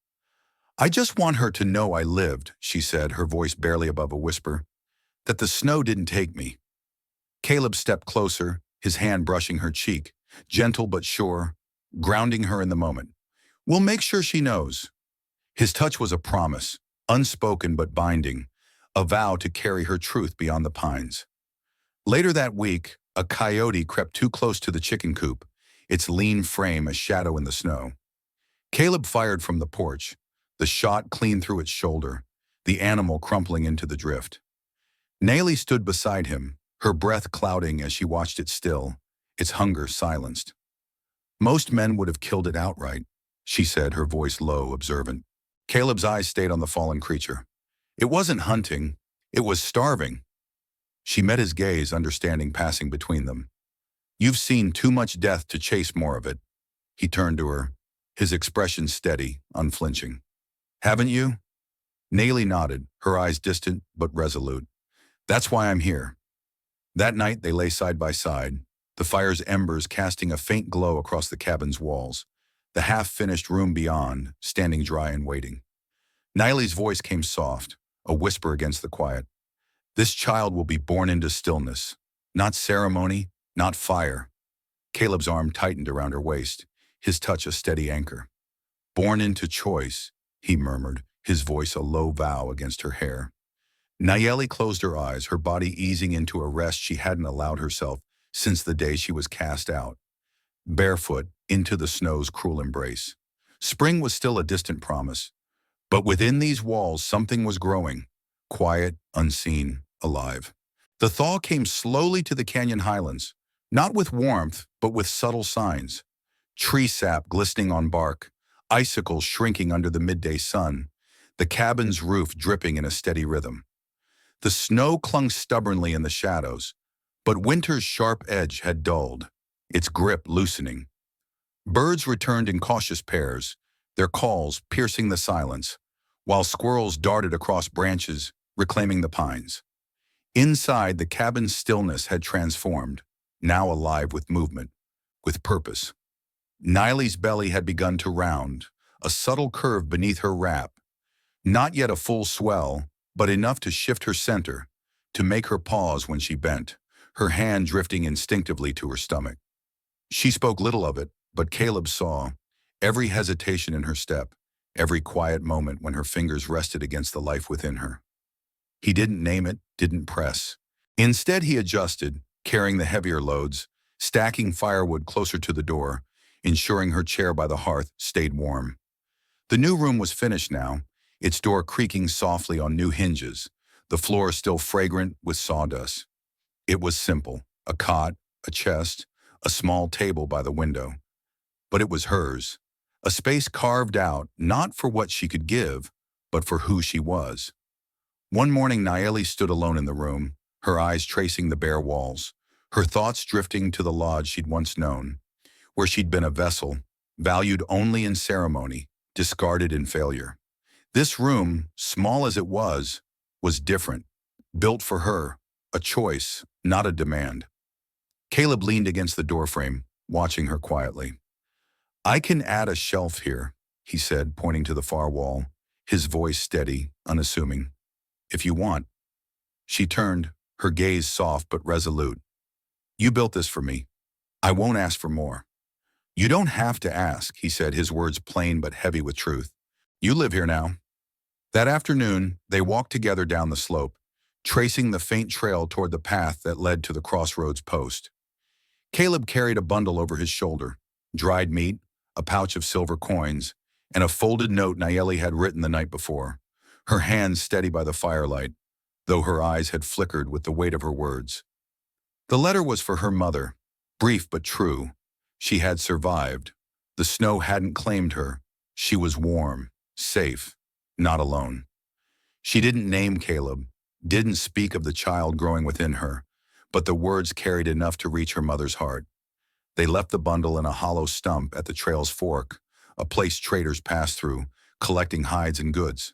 "I just want her to know I lived," she said, her voice barely above a whisper, "that the snow didn't take me." Caleb stepped closer, his hand brushing her cheek, gentle but sure, grounding her in the moment. "We'll make sure she knows." His touch was a promise, unspoken but binding, a vow to carry her truth beyond the pines. Later that week, a coyote crept too close to the chicken coop, its lean frame a shadow in the snow. Caleb fired from the porch, the shot clean through its shoulder, the animal crumpling into the drift. Naili stood beside him, her breath clouding as she watched it still, its hunger silenced. "Most men would have killed it outright," she said, her voice low, observant. Caleb's eyes stayed on the fallen creature. "It wasn't hunting, it was starving." She met his gaze, understanding passing between them. "You've seen too much death to chase more of it." He turned to her, his expression steady, unflinching. "Haven't you?" Naili nodded, her eyes distant but resolute. "That's why I'm here." That night they lay side by side, the fire's embers casting a faint glow across the cabin's walls, the half-finished room beyond, standing dry and waiting. Niley's voice came soft, a whisper against the quiet. This child will be born into stillness. Not ceremony, not fire. Caleb's arm tightened around her waist, his touch a steady anchor. Born into choice, he murmured, his voice a low vow against her hair. Nayeli closed her eyes, her body easing into a rest she hadn't allowed herself since the day she was cast out, barefoot, into the snow's cruel embrace. Spring was still a distant promise, but within these walls something was growing, quiet, unseen, alive. The thaw came slowly to the canyon highlands, not with warmth, but with subtle signs. Tree sap glistening on bark, icicles shrinking under the midday sun, the cabin's roof dripping in a steady rhythm. The snow clung stubbornly in the shadows, but winter's sharp edge had dulled, its grip loosening. Birds returned in cautious pairs, their calls piercing the silence, while squirrels darted across branches, reclaiming the pines. Inside, the cabin's stillness had transformed, now alive with movement, with purpose. Niley's belly had begun to round, a subtle curve beneath her wrap, not yet a full swell, but enough to shift her center, to make her pause when she bent, her hand drifting instinctively to her stomach. She spoke little of it, but Caleb saw every hesitation in her step, every quiet moment when her fingers rested against the life within her. He didn't name it, didn't press. Instead, he adjusted, carrying the heavier loads, stacking firewood closer to the door, ensuring her chair by the hearth stayed warm. The new room was finished now, its door creaking softly on new hinges, the floor still fragrant with sawdust. It was simple, a cot, a chest, a small table by the window. But it was hers, a space carved out not for what she could give, but for who she was. One morning, Nayeli stood alone in the room, her eyes tracing the bare walls, her thoughts drifting to the lodge she'd once known, where she'd been a vessel, valued only in ceremony, discarded in failure. This room, small as it was different, built for her, a choice, not a demand. Caleb leaned against the doorframe, watching her quietly. I can add a shelf here, he said, pointing to the far wall, his voice steady, unassuming. If you want. She turned, her gaze soft but resolute. You built this for me. I won't ask for more. You don't have to ask, he said, his words plain but heavy with truth. You live here now. That afternoon, they walked together down the slope, tracing the faint trail toward the path that led to the crossroads post. Caleb carried a bundle over his shoulder, dried meat, a pouch of silver coins, and a folded note Nayeli had written the night before, her hands steady by the firelight, though her eyes had flickered with the weight of her words. The letter was for her mother, brief but true. She had survived. The snow hadn't claimed her. She was warm, safe, not alone. She didn't name Caleb, didn't speak of the child growing within her, but the words carried enough to reach her mother's heart. They left the bundle in a hollow stump at the trail's fork, a place traders passed through, collecting hides and goods.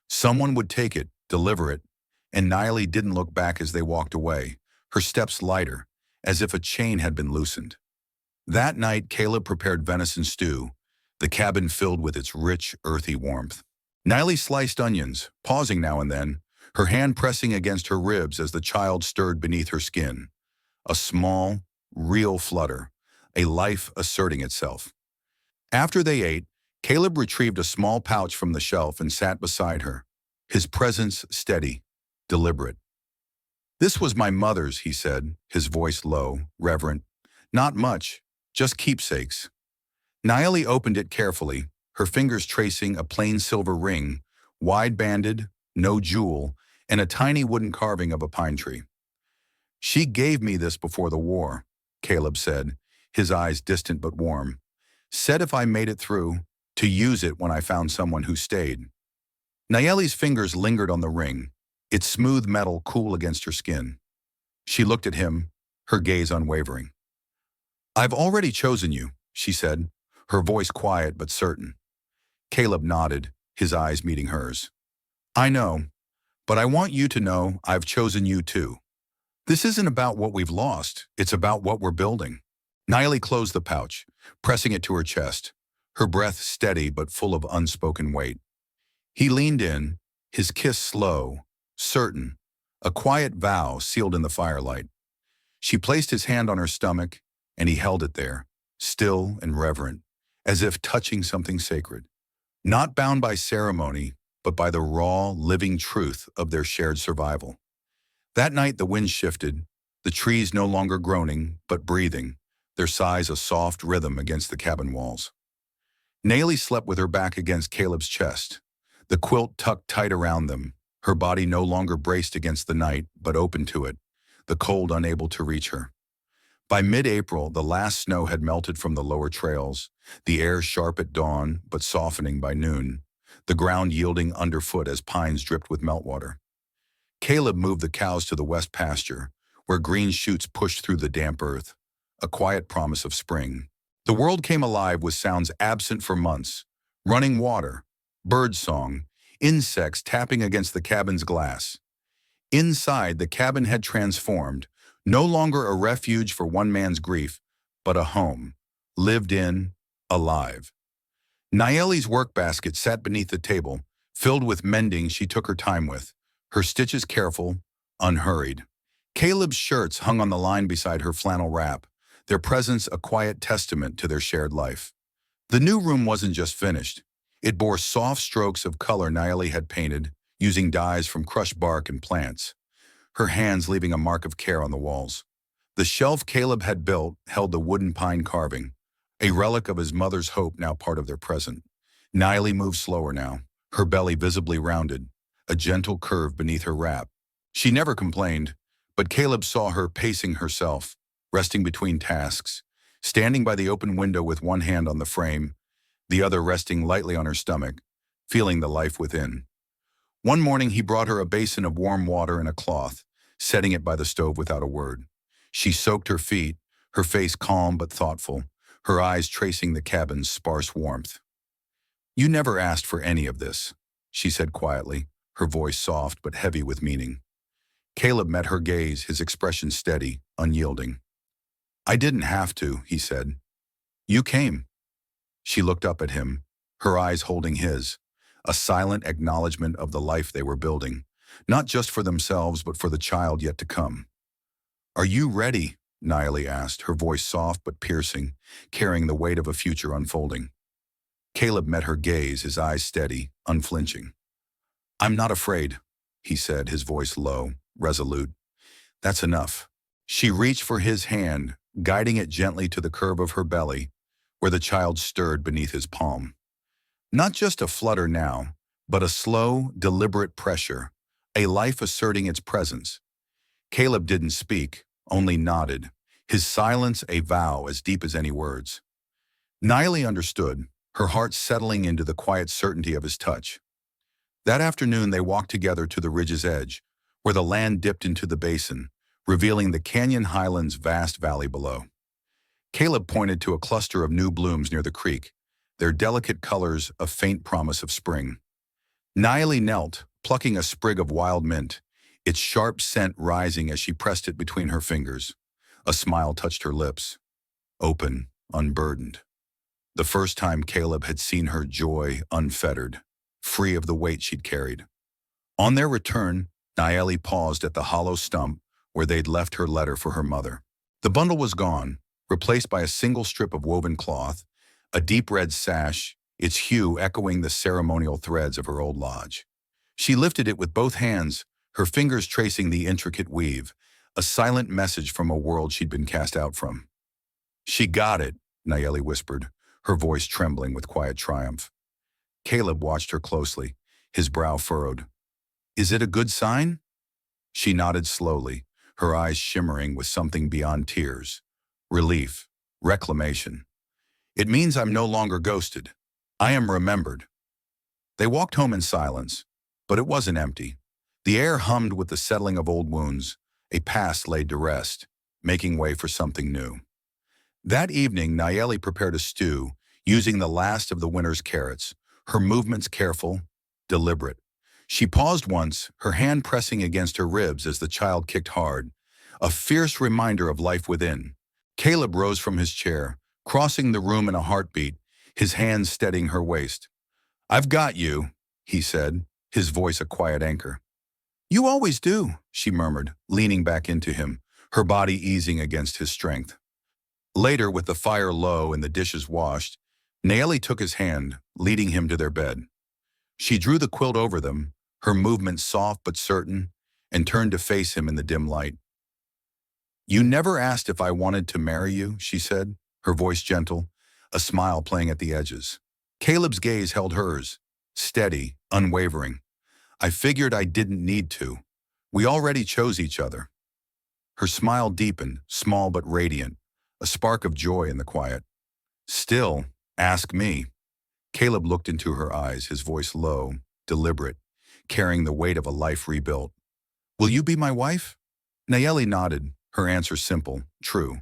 Someone would take it, deliver it, and Niley didn't look back as they walked away, her steps lighter, as if a chain had been loosened. That night, Caleb prepared venison stew, the cabin filled with its rich, earthy warmth. Niley sliced onions, pausing now and then, her hand pressing against her ribs as the child stirred beneath her skin. A small, real flutter, a life asserting itself. After they ate, Caleb retrieved a small pouch from the shelf and sat beside her, his presence steady, deliberate. This was my mother's, he said, his voice low, reverent. Not much, just keepsakes. Nayeli opened it carefully, her fingers tracing a plain silver ring, wide-banded, no jewel, and a tiny wooden carving of a pine tree. She gave me this before the war, Caleb said, his eyes distant but warm. Said if I made it through, to use it when I found someone who stayed. Nayeli's fingers lingered on the ring, its smooth metal cool against her skin. She looked at him, her gaze unwavering. I've already chosen you, she said, her voice quiet but certain. Caleb nodded, his eyes meeting hers. I know, but I want you to know I've chosen you too. This isn't about what we've lost, it's about what we're building. Nayeli closed the pouch, pressing it to her chest, her breath steady but full of unspoken weight. He leaned in, his kiss slow, certain, a quiet vow sealed in the firelight. She placed his hand on her stomach, and he held it there, still and reverent, as if touching something sacred. Not bound by ceremony, but by the raw, living truth of their shared survival. That night the wind shifted, the trees no longer groaning, but breathing, their sighs a soft rhythm against the cabin walls. Nayeli slept with her back against Caleb's chest, the quilt tucked tight around them, her body no longer braced against the night, but open to it, the cold unable to reach her. By mid-April, the last snow had melted from the lower trails, the air sharp at dawn, but softening by noon, the ground yielding underfoot as pines dripped with meltwater. Caleb moved the cows to the west pasture, where green shoots pushed through the damp earth, a quiet promise of spring. The world came alive with sounds absent for months: running water, bird song, insects tapping against the cabin's glass. Inside, the cabin had transformed, no longer a refuge for one man's grief, but a home, lived in, alive. Nayeli's work basket sat beneath the table, filled with mending she took her time with, her stitches careful, unhurried. Caleb's shirts hung on the line beside her flannel wrap, their presence a quiet testament to their shared life. The new room wasn't just finished. It bore soft strokes of color Nayeli had painted, using dyes from crushed bark and plants, her hands leaving a mark of care on the walls. The shelf Caleb had built held the wooden pine carving, a relic of his mother's hope now part of their present. Nayeli moved slower now, her belly visibly rounded, a gentle curve beneath her wrap. She never complained, but Caleb saw her pacing herself, resting between tasks, standing by the open window with one hand on the frame, the other resting lightly on her stomach, feeling the life within. One morning he brought her a basin of warm water and a cloth, setting it by the stove without a word. She soaked her feet, her face calm but thoughtful, her eyes tracing the cabin's sparse warmth. "You never asked for any of this," she said quietly, her voice soft but heavy with meaning. Caleb met her gaze, his expression steady, unyielding. "I didn't have to," he said. "You came." She looked up at him, her eyes holding his, a silent acknowledgement of the life they were building, not just for themselves but for the child yet to come. "Are you ready?" Nayeli asked, her voice soft but piercing, carrying the weight of a future unfolding. Caleb met her gaze, his eyes steady, unflinching. "I'm not afraid," he said, his voice low, resolute. "That's enough." She reached for his hand, guiding it gently to the curve of her belly, where the child stirred beneath his palm. Not just a flutter now, but a slow, deliberate pressure, a life asserting its presence. Caleb didn't speak, only nodded, his silence a vow as deep as any words. Nayeli understood, her heart settling into the quiet certainty of his touch. That afternoon they walked together to the ridge's edge, where the land dipped into the basin, revealing the canyon highlands' vast valley below. Caleb pointed to a cluster of new blooms near the creek, their delicate colors a faint promise of spring. Nayeli knelt, plucking a sprig of wild mint, its sharp scent rising as she pressed it between her fingers. A smile touched her lips, open, unburdened. The first time Caleb had seen her joy unfettered, free of the weight she'd carried. On their return, Nayeli paused at the hollow stump where they'd left her letter for her mother. The bundle was gone, replaced by a single strip of woven cloth, a deep red sash, its hue echoing the ceremonial threads of her old lodge. She lifted it with both hands, her fingers tracing the intricate weave, a silent message from a world she'd been cast out from. "She got it," Nayeli whispered, her voice trembling with quiet triumph. Caleb watched her closely, his brow furrowed. "Is it a good sign?" She nodded slowly, her eyes shimmering with something beyond tears. Relief, reclamation. "It means I'm no longer ghosted. I am remembered." They walked home in silence, but it wasn't empty. The air hummed with the settling of old wounds, a past laid to rest, making way for something new. That evening, Nayeli prepared a stew, using the last of the winter's carrots, her movements careful, deliberate. She paused once, her hand pressing against her ribs as the child kicked hard, a fierce reminder of life within. Caleb rose from his chair, crossing the room in a heartbeat, his hands steadying her waist. "I've got you," he said, his voice a quiet anchor. You always do, she murmured, leaning back into him, her body easing against his strength. Later, with the fire low and the dishes washed, Naeli took his hand, leading him to their bed. She drew the quilt over them, her movements soft but certain, and turned to face him in the dim light. You never asked if I wanted to marry you, she said, her voice gentle, a smile playing at the edges. Caleb's gaze held hers, steady, unwavering. I figured I didn't need to. We already chose each other. Her smile deepened, small but radiant, a spark of joy in the quiet. Still, ask me. Caleb looked into her eyes, his voice low, deliberate, carrying the weight of a life rebuilt. Will you be my wife? Nayeli nodded, her answer simple, true.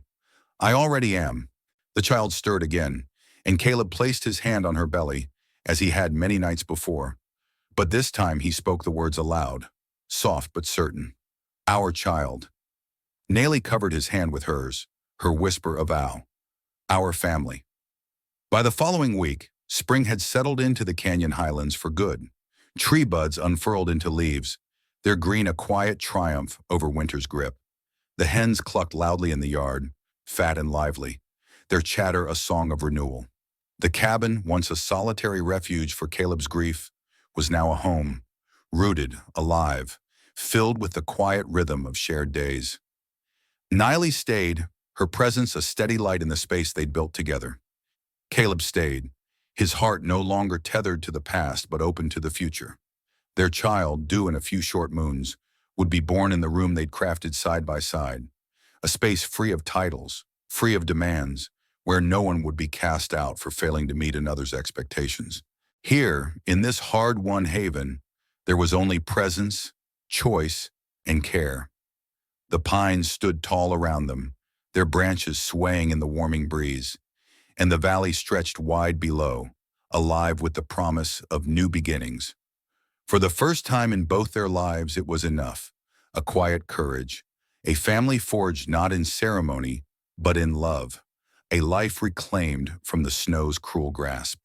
I already am. The child stirred again, and Caleb placed his hand on her belly, as he had many nights before. But this time he spoke the words aloud, soft but certain. Our child. Nayeli covered his hand with hers, her whisper a vow. Our family. By the following week, spring had settled into the canyon highlands for good. Tree buds unfurled into leaves, their green a quiet triumph over winter's grip. The hens clucked loudly in the yard, fat and lively, their chatter a song of renewal. The cabin, once a solitary refuge for Caleb's grief, was now a home, rooted, alive, filled with the quiet rhythm of shared days. Niley stayed, her presence a steady light in the space they'd built together. Caleb stayed, his heart no longer tethered to the past but open to the future. Their child, due in a few short moons, would be born in the room they'd crafted side by side, a space free of titles, free of demands, where no one would be cast out for failing to meet another's expectations. Here, in this hard-won haven, there was only presence, choice, and care. The pines stood tall around them, their branches swaying in the warming breeze, and the valley stretched wide below, alive with the promise of new beginnings. For the first time in both their lives it was enough, a quiet courage, a family forged not in ceremony, but in love, a life reclaimed from the snow's cruel grasp.